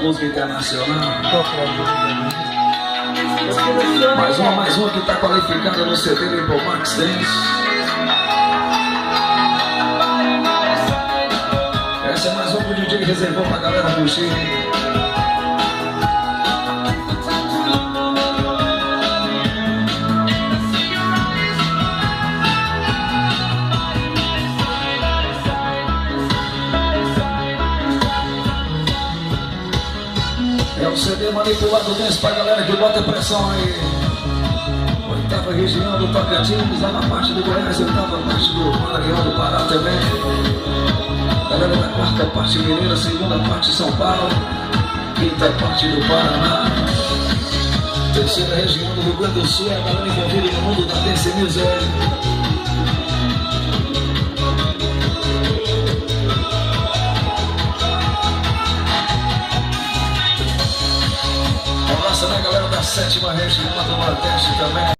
música internacional. Mais uma que está qualificada no CD do Impo Max Dance. Essa é mais uma que o DJ reservou pra galera curtir. É um CD manipulado dance pra galera que bota pressão aí. Oitava região do Tocantins, lá na parte do Goiás, oitava parte do Maranhão, do Pará também. Galera da quarta parte mineira, segunda parte São Paulo, quinta parte do Paraná. Terceira região do Rio Grande do Sul, a galera envolvida no mundo da dance music. Abraço, né, galera da sétima região do Nordeste também.